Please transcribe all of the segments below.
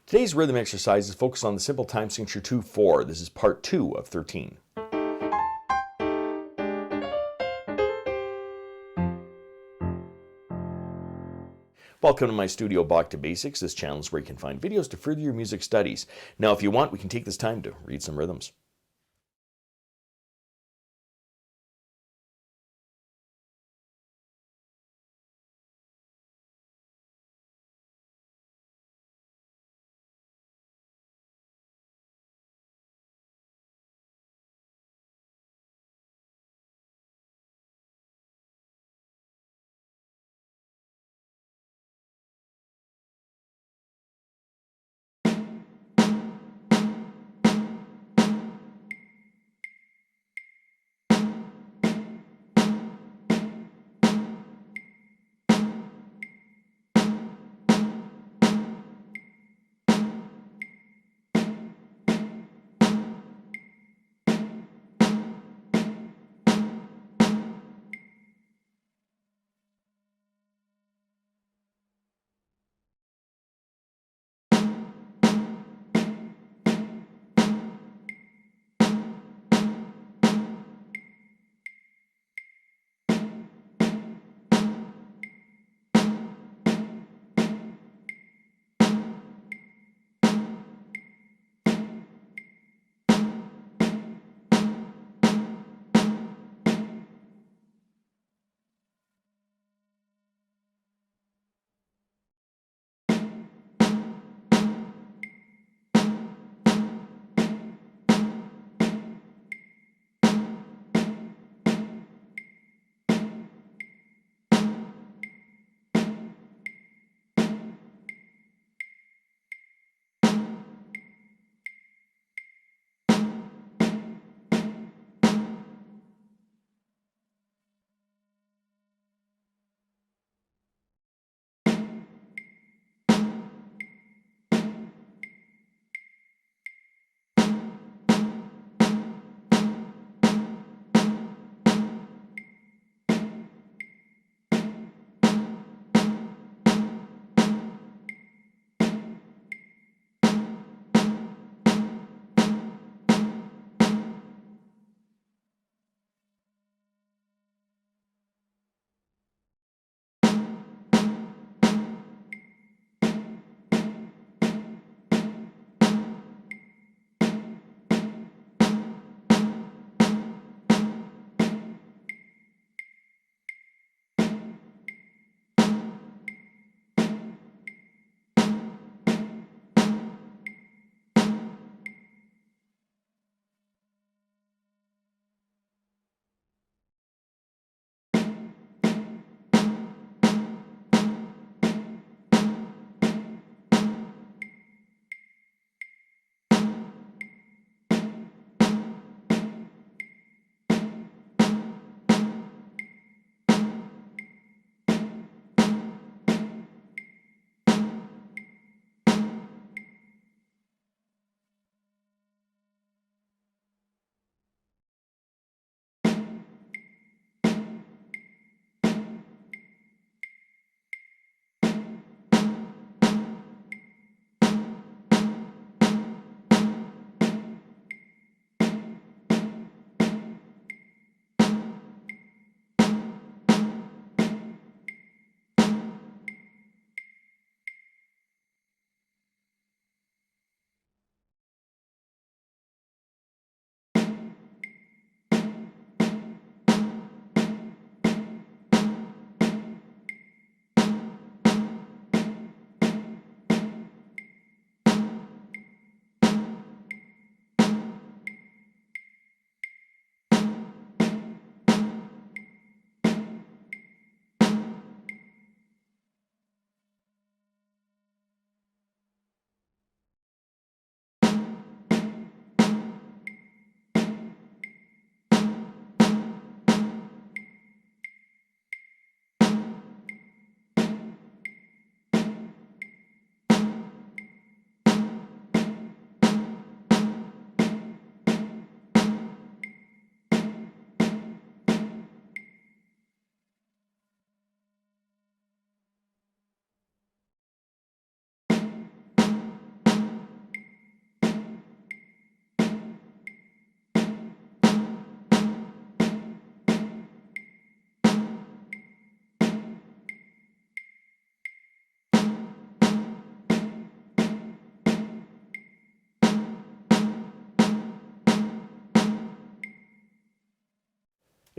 Today's rhythm exercise is focused on the simple time signature 2/4. This is part 2 of 13. Welcome to my studio, Bach to Basics. This channel is where you can find videos to further your music studies. Now, if you want, we can take this time to read some rhythms.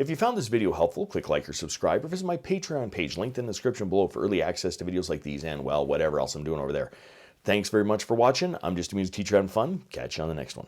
If you found this video helpful, click like or subscribe, or visit my Patreon page linked in the description below for early access to videos like these and, well, whatever else I'm doing over there. Thanks very much for watching. I'm just a music teacher having fun. Catch you on the next one.